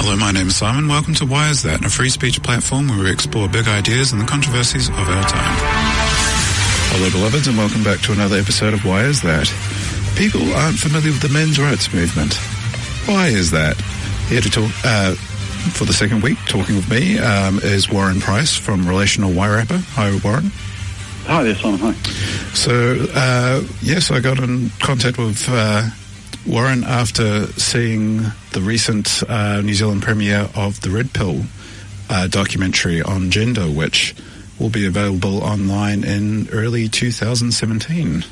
Hello, my name is Simon. Welcome to Why Is That, a free speech platform where we explore big ideas and the controversies of our time. Hello, beloveds, and welcome back to another episode of Why Is That? People aren't familiar with the men's rights movement. Why is that? Here to talk for the second week, talking with me is Warren Preiss from Relational Wairarapa. Hi, Warren. Hi there, Simon. Hi. So, yes, I got in contact with Warren after seeing the recent New Zealand premiere of the Red Pill documentary on gender, which will be available online in early 2017.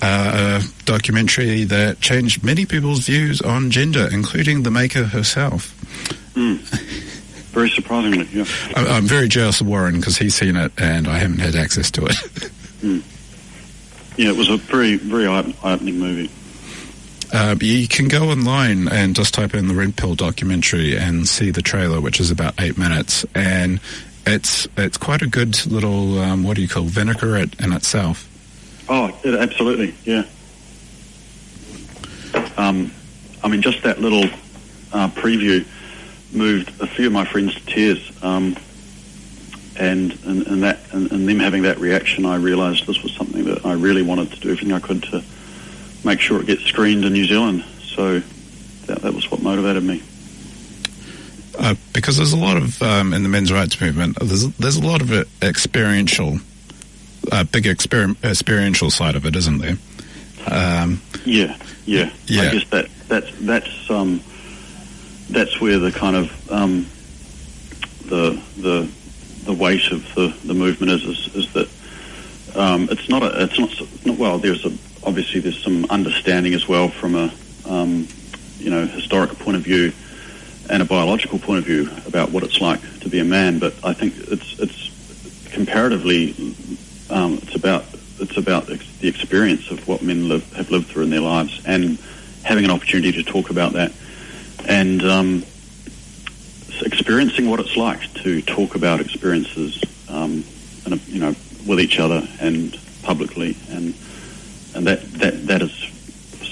A documentary that changed many people's views on gender, including the maker herself. Very surprisingly, yeah. I'm very jealous of Warren because he's seen it and I haven't had access to it. Yeah, it was a very, very eye-opening movie. You can go online and just type in the Red Pill documentary and see the trailer, which is about 8 minutes, and it's quite a good little vinaigrette in itself. Oh, absolutely, yeah. I mean, just that little preview moved a few of my friends to tears, and them having that reaction, I realised this was something that I really wanted to do everything I could to make sure it gets screened in New Zealand. So that was what motivated me. Because there's a lot of in the men's rights movement, there's a lot of experiential, big experiential side of it, isn't there? Yeah. I guess that's where the kind of the weight of the movement is that it's not well. Obviously there's some understanding as well from a historic point of view and a biological point of view about what it's like to be a man. But I think it's comparatively it's about the experience of what men have lived through in their lives, and having an opportunity to talk about that, and experiencing what it's like to talk about experiences, with each other and publicly, and that is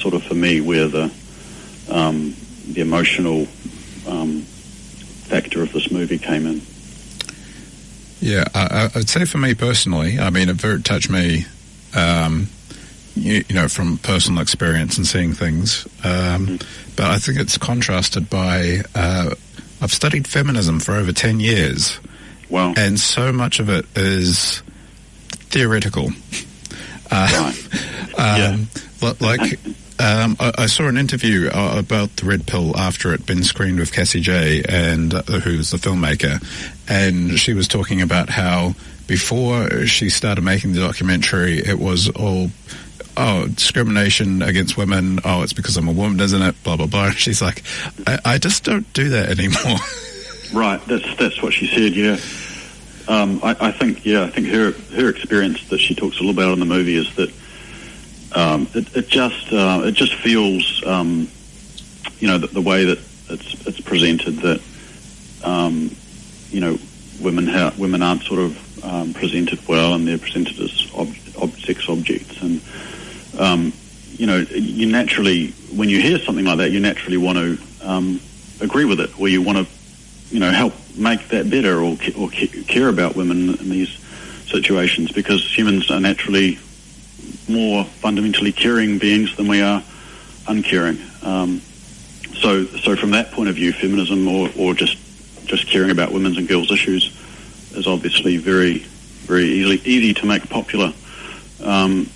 sort of for me where the emotional factor of this movie came in. Yeah, I'd say for me personally, I mean, it very touched me, from personal experience and seeing things. But I think it's contrasted by, I've studied feminism for over 10 years. Wow. And so much of it is theoretical. Right. I saw an interview about the Red Pill after it'd been screened with Cassie J, and who's the filmmaker, and she was talking about how before she started making the documentary, it was all, discrimination against women, it's because I'm a woman, isn't it, blah, blah, blah. She's like, I just don't do that anymore. Right, that's what she said, yeah. I think her experience that she talks a little about in the movie is that it just feels the way that it's presented, that women aren't sort of presented well, and they're presented as sex objects, and you naturally, when you hear something like that, you naturally want to agree with it, or you want to help make that better, or care about women in these situations, because humans are naturally more fundamentally caring beings than we are uncaring. So from that point of view, feminism or just caring about women's and girls' issues is obviously very, very easy to make popular, and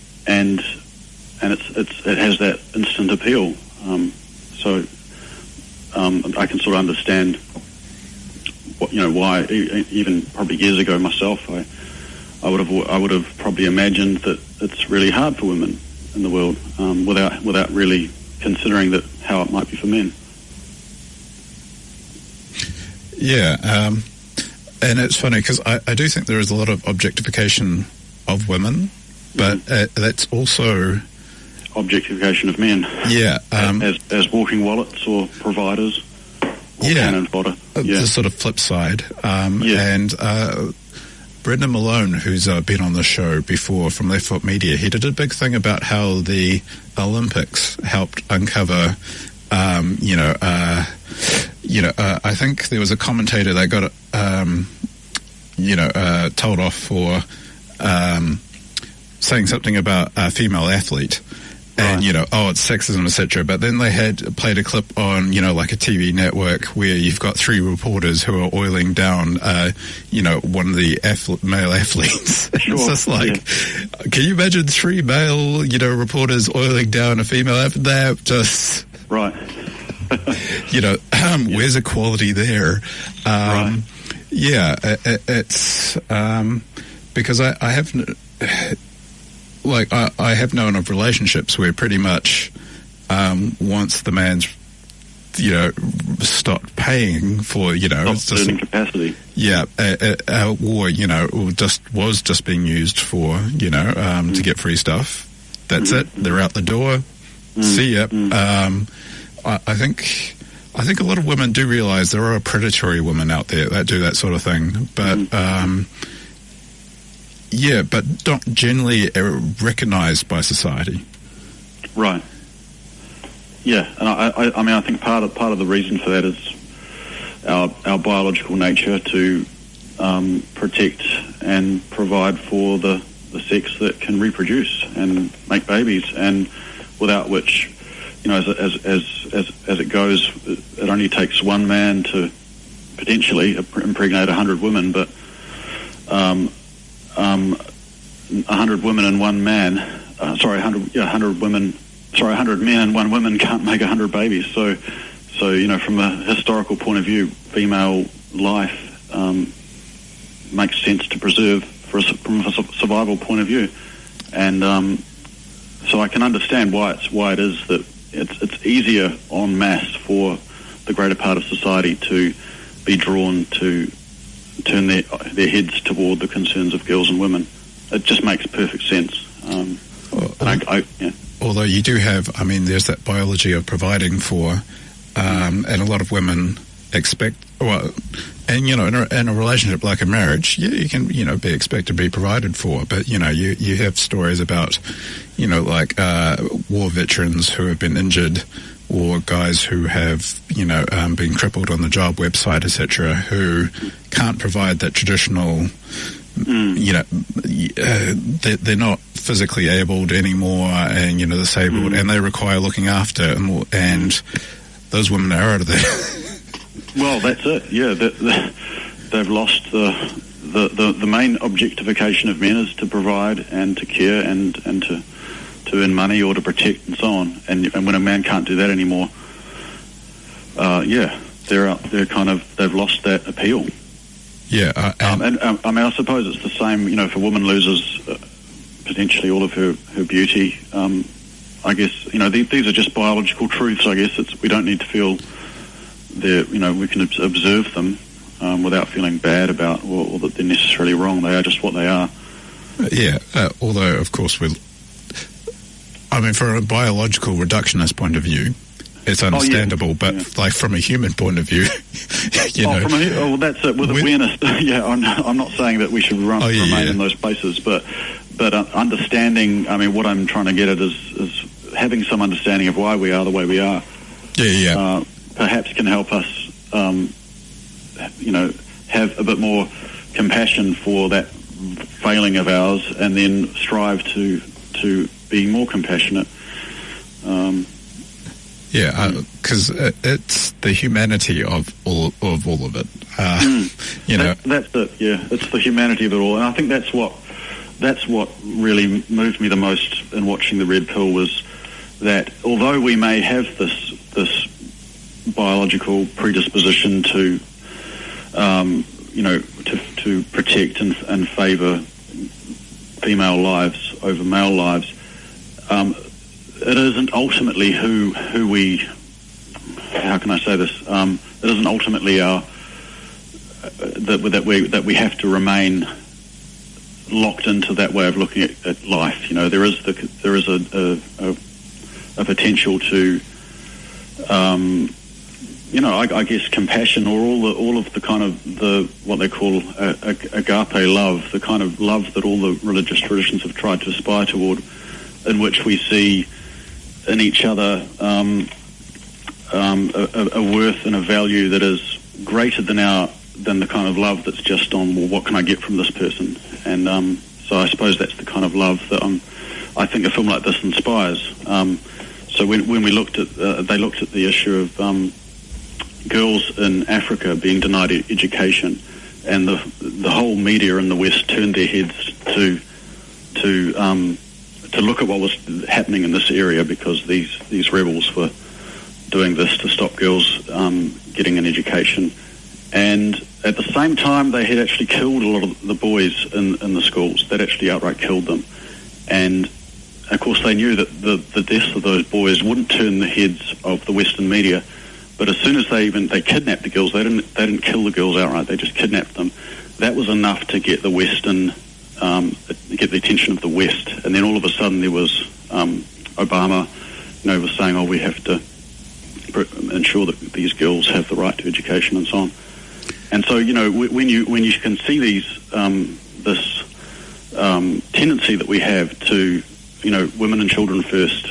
it has that instant appeal. So I can sort of understand why even probably years ago myself I would have probably imagined that it's really hard for women in the world, without really considering that how it might be for men. Yeah, and it's funny because I do think there is a lot of objectification of women, but that's also objectification of men. Yeah, as walking wallets or providers. Or cannon fodder. The sort of flip side. And Brendan Malone, who's been on the show before from Left Foot Media, he did a big thing about how the Olympics helped uncover, I think there was a commentator that got told off for saying something about a female athlete. And, it's sexism, etc. But then they had played a clip on, like a TV network where you've got three reporters who are oiling down, one of the male athletes. Sure. It's just like, can you imagine three male, reporters oiling down a female athlete? They're just... Right. Where's equality there? Right. Yeah, it's because I have... I have known of relationships where pretty much once the man's, stopped paying for, it's just capacity. Yeah, or was just being used for, to get free stuff. That's it. They're out the door. See ya. I think a lot of women do realise there are predatory women out there that do that sort of thing, but. Yeah, but not generally recognised by society. Right. Yeah, and I think part of the reason for that is our biological nature to protect and provide for the sex that can reproduce and make babies, and without which, as it goes, it only takes one man to potentially impregnate 100 women, but 100 women and one man, 100 men and one woman can't make 100 babies. So from a historical point of view, female life makes sense to preserve from a survival point of view. And so I can understand why it is that it's easier en masse for the greater part of society to be drawn to turn their heads toward the concerns of girls and women. It just makes perfect sense. Although you do have, there's that biology of providing for, and a lot of women expect, in a relationship like a marriage, you can, be expected to be provided for, but, you have stories about, war veterans who have been injured, or guys who have, been crippled on the job website, etc., who can't provide that traditional, they're not physically abled anymore, and, disabled, and they require looking after, and those women are out of there. Well, that's it, yeah. They've lost the main objectification of men is to provide and to care and to earn money or to protect and so on. And when a man can't do that anymore, they've lost that appeal. Yeah. I suppose it's the same, if a woman loses potentially all of her beauty, I guess, these are just biological truths, I guess. We don't need to feel we can observe them without feeling bad about or that they're necessarily wrong. They are just what they are. Yeah, although, of course, from a biological reductionist point of view, it's understandable, but from a human point of view, that's it. With awareness, I'm not saying that we should remain in those places, but understanding. What I'm trying to get at is having some understanding of why we are the way we are. Perhaps can help us, have a bit more compassion for that failing of ours, and then strive to be more compassionate. Because it's the humanity of all of it. That's it. Yeah, it's the humanity of it all, and I think that's what really moved me the most in watching the Red Pill was that although we may have this biological predisposition to to protect and favour female lives over male lives, it isn't ultimately who we. How can I say this? It isn't ultimately our that we have to remain locked into that way of looking at life. There is a potential to. I guess compassion, or all of the kind of what they call agape love, the kind of love that all the religious traditions have tried to aspire toward, in which we see in each other a worth and a value that is greater than the kind of love that's just on, well, what can I get from this person? And so I suppose that's the kind of love that I think a film like this inspires. So when we looked at, they looked at the issue of girls in Africa being denied education, and the whole media in the West turned their heads to look at what was happening in this area, because these rebels were doing this to stop girls getting an education. And at the same time, they had actually killed a lot of the boys in the schools. They'd actually outright killed them. And, of course, they knew that the deaths of those boys wouldn't turn the heads of the Western media. But as soon as they kidnapped the girls, they didn't kill the girls outright. They just kidnapped them. That was enough to get the Western, get the attention of the West. And then all of a sudden there was Obama, was saying, "Oh, we have to ensure that these girls have the right to education," and so on. And so, when you can see this tendency that we have to, women and children first,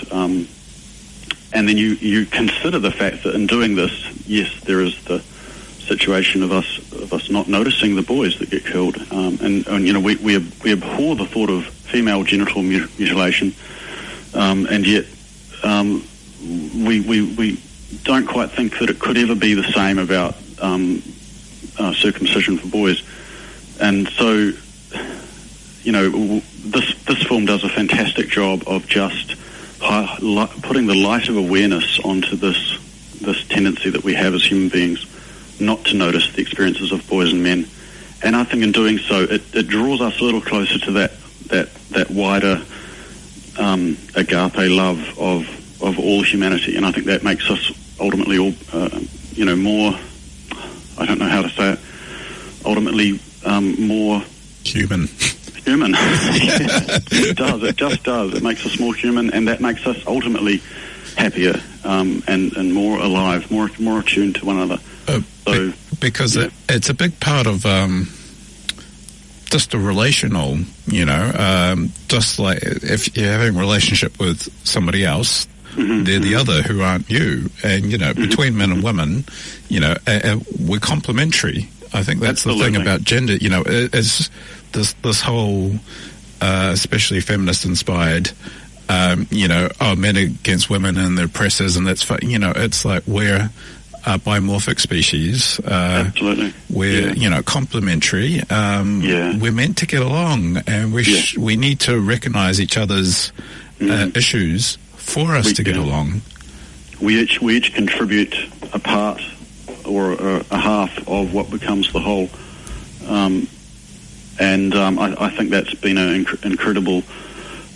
and then you consider the fact that in doing this, yes, there is the situation of us not noticing the boys that get killed, and we abhor the thought of female genital mutilation, and yet we don't quite think that it could ever be the same about circumcision for boys. And so, this film does a fantastic job of just putting the light of awareness onto this tendency that we have as human beings not to notice the experiences of boys and men. And I think in doing so, it draws us a little closer to that wider agape love of all humanity. And I think that makes us ultimately all, more, I don't know how to say it, ultimately more human. Human. Yeah, it does. It just does. It makes us more human, and that makes us ultimately happier and more alive, more attuned to one another. Because it's a big part of just a relational, just like if you're having a relationship with somebody else, they're the other who aren't you. And, between men and women, we're complementary. I think that's Absolutely. The thing about gender, is this whole, especially feminist-inspired, men against women and the oppressors, and that's, it's like we're a bimorphic species. Absolutely. We're, complementary. We're meant to get along, and we need to recognise each other's issues for us to get along. We each contribute a part or a half of what becomes the whole. I think that's been an incredible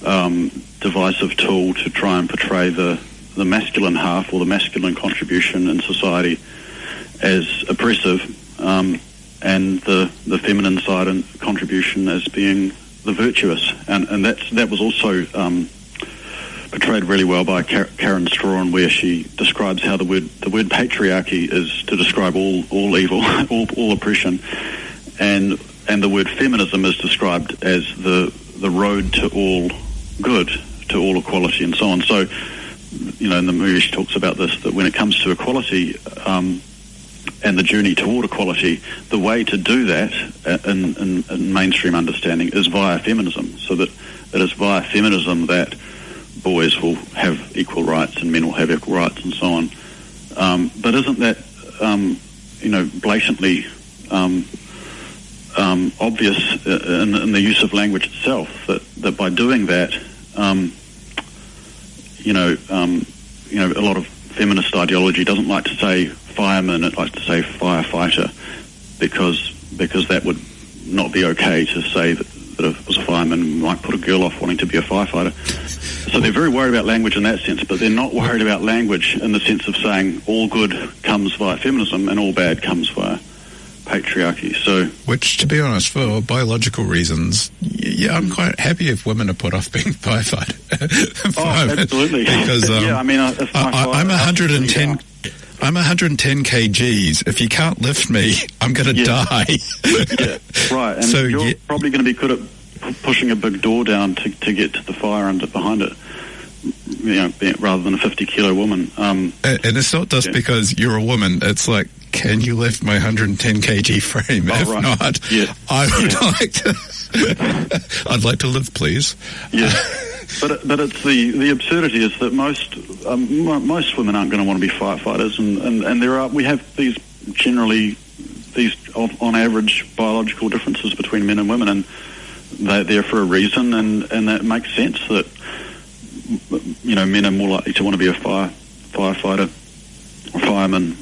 divisive tool to try and portray the masculine half or the masculine contribution in society as oppressive, and the feminine side and contribution as being the virtuous. And that was also portrayed really well by Karen Strawn, where she describes how the word patriarchy is to describe all evil, all oppression, and the word feminism is described as the road to all good, to all equality, and so on. So, in the movie she talks about this, that when it comes to equality and the journey toward equality, the way to do that in mainstream understanding is via feminism. So that it is via feminism that boys will have equal rights and men will have equal rights and so on. But isn't that, blatantly obvious in the use of language itself, that by doing that, a lot of feminist ideology doesn't like to say fireman, it likes to say firefighter, because that would not be okay to say that if it was a fireman might put a girl off wanting to be a firefighter. So they're very worried about language in that sense, but they're not worried about language in the sense of saying all good comes via feminism and all bad comes via patriarchy. So, which, to be honest, for biological reasons, I'm quite happy if women are put off being firefighter. Absolutely. Because I'm 110. I'm 110 kgs. If you can't lift me, I'm going to die. Right. And so you're probably going to be good at pushing a big door down to get to the fire behind it. rather than a 50-kilo woman. And it's not just because you're a woman. It's like, can you lift my 110 kg frame? If not, I would like to. I'd like to live, please. Yeah, but it's the absurdity is that most women aren't going to want to be firefighters, and we have these on average biological differences between men and women, and they're there for a reason, and that makes sense that men are more likely to want to be a firefighter or fireman.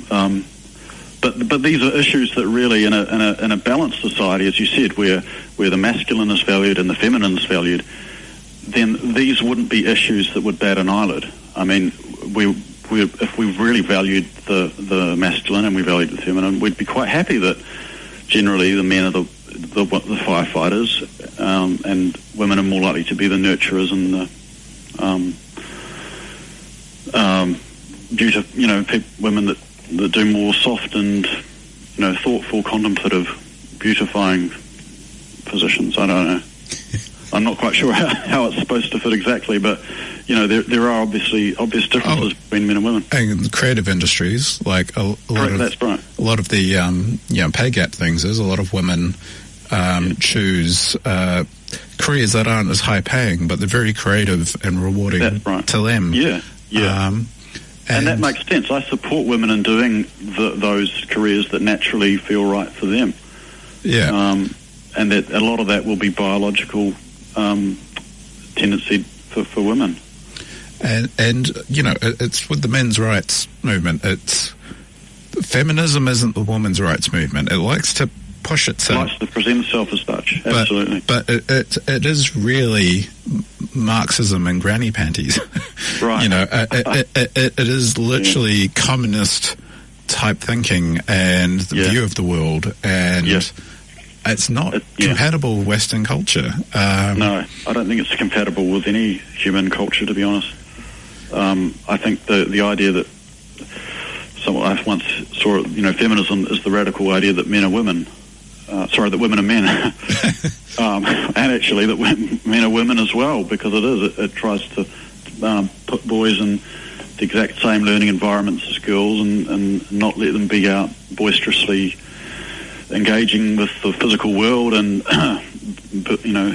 But these are issues that really, in a balanced society, as you said, where the masculine is valued and the feminine is valued, then these wouldn't be issues that would bat an eyelid. I mean, if we really valued the masculine and we valued the feminine, we'd be quite happy that generally the men are the firefighters, and women are more likely to be the nurturers and due to women that do more soft and thoughtful, contemplative, beautifying positions. I don't know. I'm not quite sure how it's supposed to fit exactly, but there are obvious differences between men and women. And creative industries, like a lot of the pay gap things is a lot of women choose careers that aren't as high paying, but they're very creative and rewarding to them. Yeah. And that makes sense. I support women in doing those careers that naturally feel right for them. Yeah. And that a lot of that will be biological tendency for women. And it's with the men's rights movement. Feminism isn't the women's rights movement. It likes to push itself. It likes to present itself as such. Absolutely. But it is really Marxism and granny panties. Right. It is literally communist type thinking and the view of the world, and it's not compatible with Western culture. No, I don't think it's compatible with any human culture, to be honest. I think the idea that I once saw, feminism is the radical idea that men are women. That women are men. And actually that men are women as well, because it tries to put boys in the exact same learning environments as girls and not let them be out boisterously engaging with the physical world and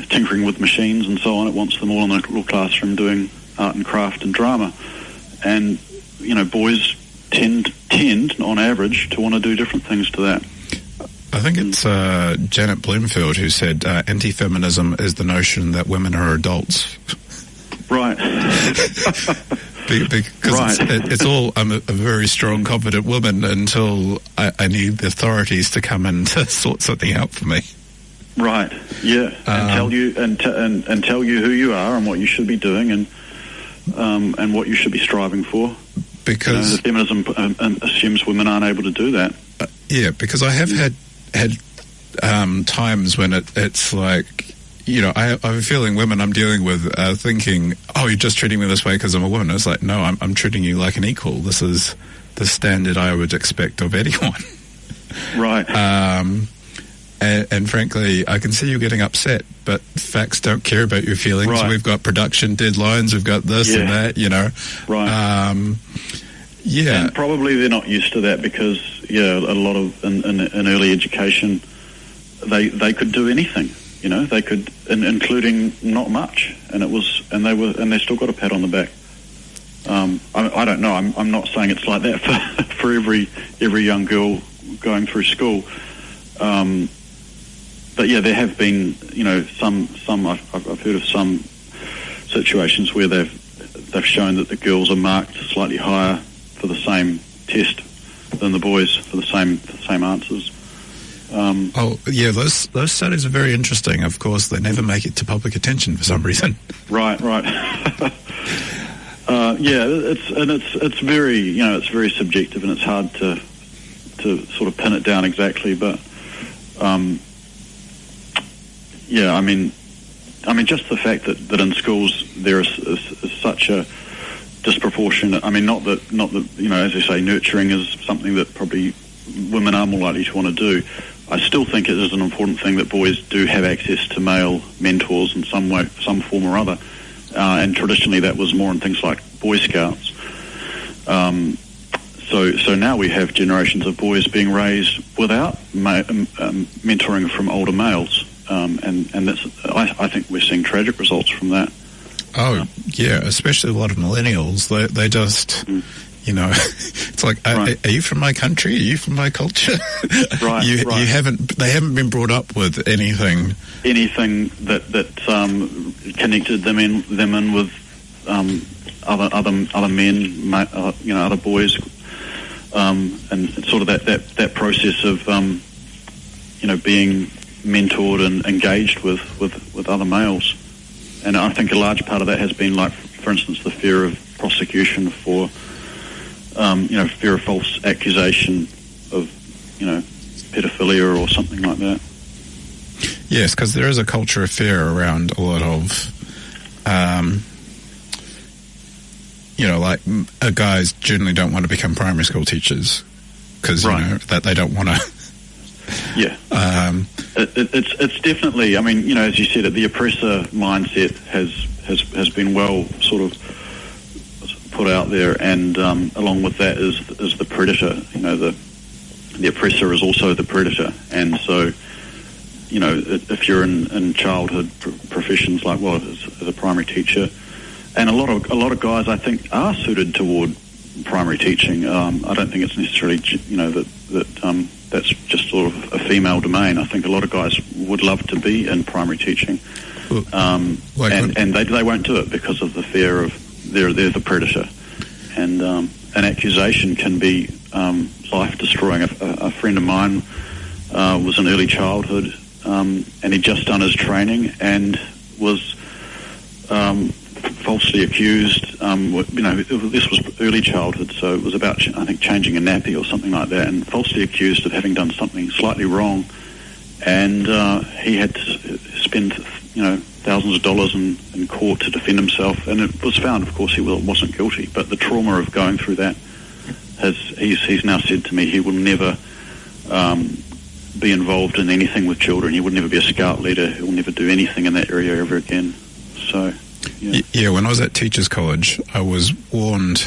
tinkering with machines and so on. It wants them all in a little classroom doing art and craft and drama. And boys tend on average to want to do different things to that. I think it's Janet Bloomfield who said anti-feminism is the notion that women are adults. Right. Because it's all, I'm a very strong, confident woman until I need the authorities to come in to sort something out for me. Right. Yeah. And tell you and tell you who you are and what you should be doing and what you should be striving for. Because feminism assumes women aren't able to do that. Because I have had times when it's like, I have a feeling women I'm dealing with are thinking, oh, you're just treating me this way because I'm a woman. It's like, no, I'm treating you like an equal. This is the standard I would expect of anyone. Right. And frankly, I can see you getting upset, but facts don't care about your feelings. Right. We've got production deadlines, we've got this and that, Right. And probably they're not used to that because, a lot of in early education, they could do anything. They could, including not much, and they still got a pat on the back. I don't know. I'm not saying it's like that for every young girl going through school. But there have been, some I've heard of some situations where they've shown that the girls are marked slightly higher for the same test than the boys for the same answers. Those studies are very interesting. Of course, they never make it to public attention for some reason. Right. It's very subjective, and it's hard to sort of pin it down exactly. But just the fact that in schools there is such a disproportionate. Not that as I say, nurturing is something that probably women are more likely to want to do. I still think it is an important thing that boys do have access to male mentors in some way, some form or other, and traditionally that was more in things like Boy Scouts. So now we have generations of boys being raised without mentoring from older males, and that's, I think we're seeing tragic results from that. Oh, yeah, especially a lot of millennials. They just, it's like, Right. are you from my country? Are you from my culture? Right, They haven't been brought up with anything that connected them in with other men, other boys, and sort of that process of being mentored and engaged with other males. And I think a large part of that has been, like, for instance, the fear of prosecution for, fear of false accusation of, pedophilia or something like that. Yes, because there is a culture of fear around a lot of, guys generally don't want to become primary school teachers because, that they don't want to. Yeah. It's definitely, as you said, the oppressor mindset has been well sort of put out there, and along with that is the predator. The oppressor is also the predator, and so if you're in childhood professions like as a primary teacher, and a lot of guys I think are suited toward primary teaching. I don't think it's necessarily that's just sort of a female domain. I think a lot of guys would love to be in primary teaching, and they won't do it because of the fear of they're the predator, and an accusation can be life destroying. A friend of mine was in early childhood, and he'd just done his training and was falsely accused. This was early childhood, so it was about, I think, changing a nappy or something like that, and falsely accused of having done something slightly wrong, and he had to spend, thousands of dollars in court to defend himself, and it was found, of course, he wasn't guilty. But the trauma of going through that he's now said to me he will never be involved in anything with children. He would never be a scout leader. He will never do anything in that area ever again. So. Yeah, when I was at Teachers College, I was warned,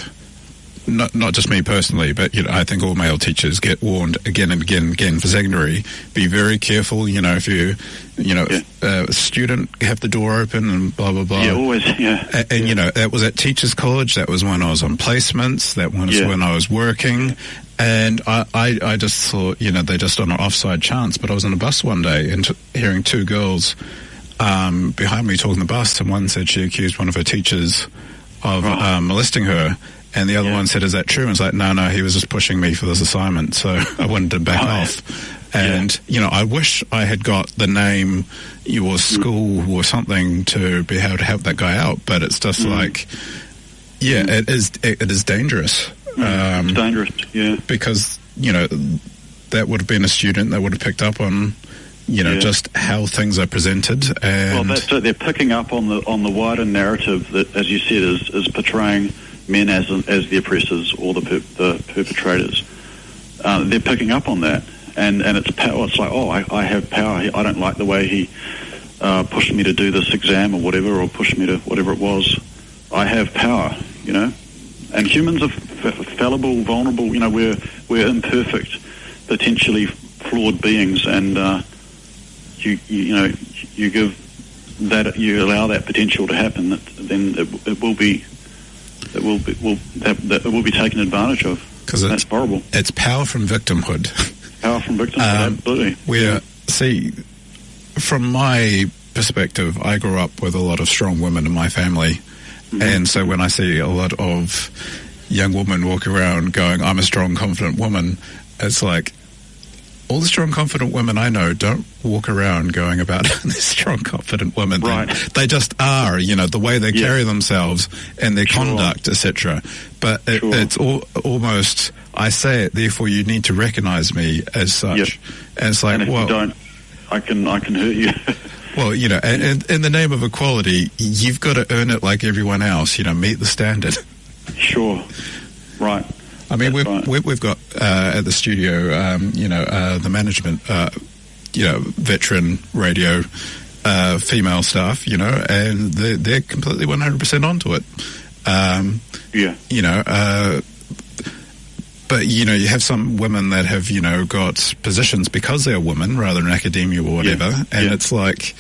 not just me personally, but I think all male teachers get warned again and again and again for secondary. Be very careful, if you, a student, have the door open and blah, blah, blah. Yeah, always, yeah. And that was at Teachers College. That was when I was on placements. That was when I was working. And I just thought, they're just on an offside chance. But I was on a bus one day and hearing two girls behind me talking the bus, and one said she accused one of her teachers of molesting her, and the other one said, "Is that true?" And it's like, no, he was just pushing me for this assignment, so I wanted to back off. And I wish I had got the name or school or something to be able to help that guy out, but it's just like, it is dangerous. It's dangerous, because that would have been a student that would have picked up on just how things are presented. And well, that's it. They're picking up on the wider narrative that, as you said, is portraying men as the oppressors or the perpetrators. They're picking up on that, and it's power. It's like, I have power. I don't like the way he pushed me to do this exam or whatever, or pushed me to whatever it was. I have power, And humans are fallible, vulnerable. We're imperfect, potentially flawed beings, and you give that, you allow that potential to happen, then it will be taken advantage of. Because that's horrible. It's power from victimhood. Power from victimhood, absolutely. See, from my perspective, I grew up with a lot of strong women in my family, and so when I see a lot of young women walk around going, "I'm a strong, confident woman," it's like, all the strong, confident women I know don't walk around going about this strong, confident women. Right. They just are, the way they carry themselves and their conduct, etc. But it's almost, I say it, therefore you need to recognize me as such. Yep. And it's like, and if you don't, I can hurt you. Well, and in the name of equality, you've got to earn it like everyone else, meet the standard. Sure. Right. I mean, we've got at the studio, the management, veteran radio female staff, and they're completely 100% onto it. But, you have some women that have, got positions because they're women rather than academia or whatever. And it's like,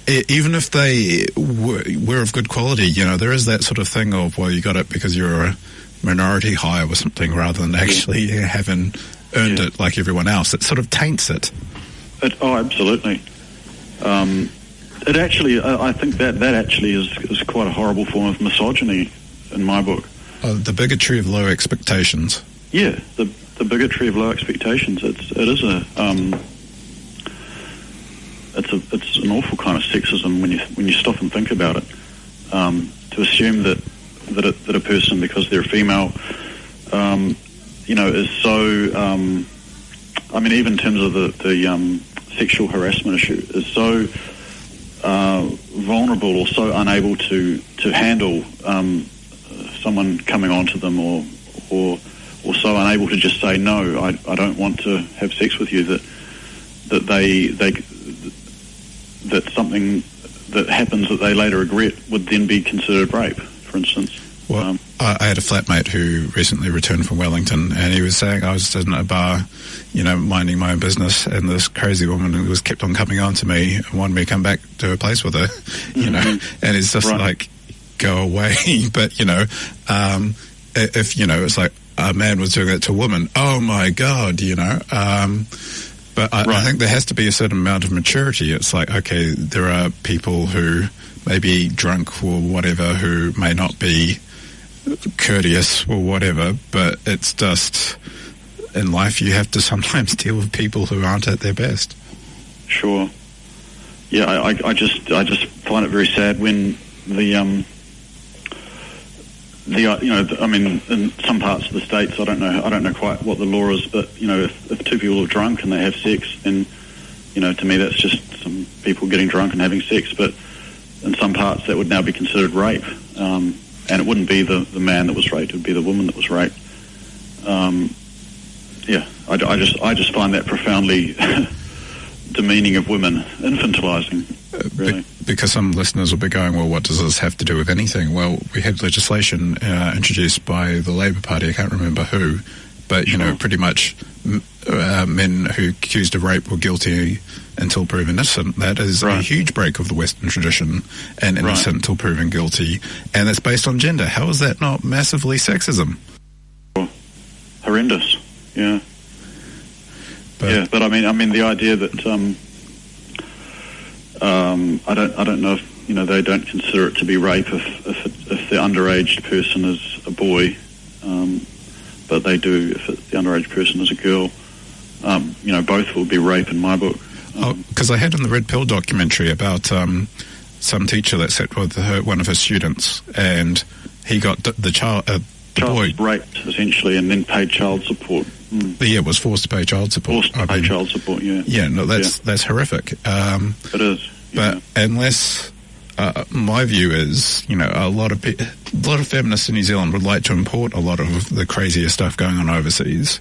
even if they were of good quality, there is that sort of thing of, well, you got it because you're a minority hire or something rather than actually having earned it like everyone else. It sort of taints it. Absolutely. It actually, I think that actually is quite a horrible form of misogyny in my book. The bigotry of low expectations. Yeah, the bigotry of low expectations. It's an awful kind of sexism when you stop and think about it. To assume that a person, because they're female, is so. Even in terms of the sexual harassment issue, is so vulnerable or so unable to handle someone coming onto them, or so unable to just say no, I don't want to have sex with you, that something that happens that they later regret would then be considered rape, for instance. Well, I had a flatmate who recently returned from Wellington, and he was saying, I was in a bar, minding my own business, and this crazy woman who was kept on coming on to me and wanted me to come back to her place with her, and it's just like, go away. But, if, it's like a man was doing it to a woman, oh my God, but I think there has to be a certain amount of maturity. It's like, okay, there are people who may be drunk or whatever, who may not be courteous or whatever, but it's just, in life you have to sometimes deal with people who aren't at their best. Sure. Yeah, I just find it very sad when in some parts of the States, I don't know quite what the law is, but if two people are drunk and they have sex, then to me that's just some people getting drunk and having sex. But in some parts that would now be considered rape, and it wouldn't be the man that was raped; it would be the woman that was raped. I just find that profoundly demeaning of women, infantilizing. Really. Because some listeners will be going, well, what does this have to do with anything? Well, we had legislation introduced by the Labour Party, I can't remember who, but, pretty much men who accused of rape were guilty until proven innocent. That is a huge break of the Western tradition, and innocent until proven guilty, and it's based on gender. How is that not massively sexism? Horrendous, yeah. But I mean the idea that I don't know if they don't consider it to be rape if the underage person is a boy, but they do if the underage person is a girl. Both will be rape in my book. Because I had in the Red Pill documentary about some teacher that sat with one of her students, and he got the boy raped essentially, and then paid child support. Yeah, was forced to pay child support. Child support, yeah. Yeah, no, that's horrific. It is. But unless, my view is, a lot of feminists in New Zealand would like to import a lot of the crazier stuff going on overseas,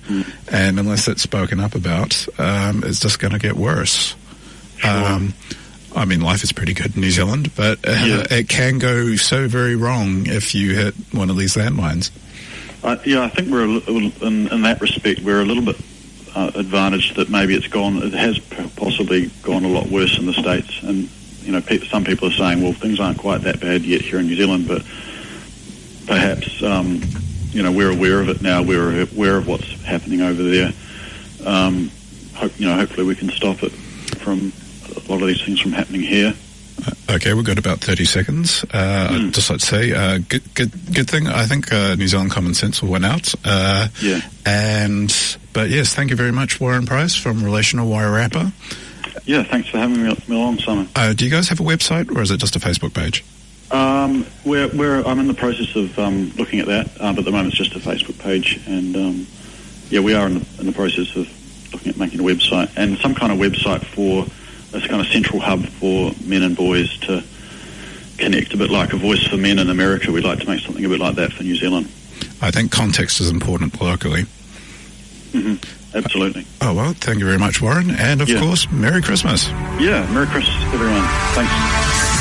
and unless it's spoken up about, it's just going to get worse. Sure. Life is pretty good in New Zealand, but it can go so very wrong if you hit one of these landmines. I think we're in that respect we're a little bit advantaged that maybe it has possibly gone a lot worse in the States, and some people are saying, well, things aren't quite that bad yet here in New Zealand, but perhaps we're aware of it now. We're aware of what's happening over there. Hopefully we can stop it from a lot of these things from happening here. Okay, we've got about 30 seconds. I'd just like to say, good thing. I think New Zealand Common Sense will win out. But yes, thank you very much, Warren Preiss from Relational Wairarapa. Yeah, thanks for having me along, Simon. Do you guys have a website, or is it just a Facebook page? I'm in the process of looking at that, but at the moment it's just a Facebook page, and we are in the process of looking at making a website, and some kind of website for a kind of central hub for men and boys to connect, a bit like A Voice for Men in America. We'd like to make something a bit like that for New Zealand. I think context is important locally. Mm-hmm. absolutely. Oh, well, thank you very much, Warren. And, of course, Merry Christmas. Yeah, Merry Christmas, everyone. Thanks.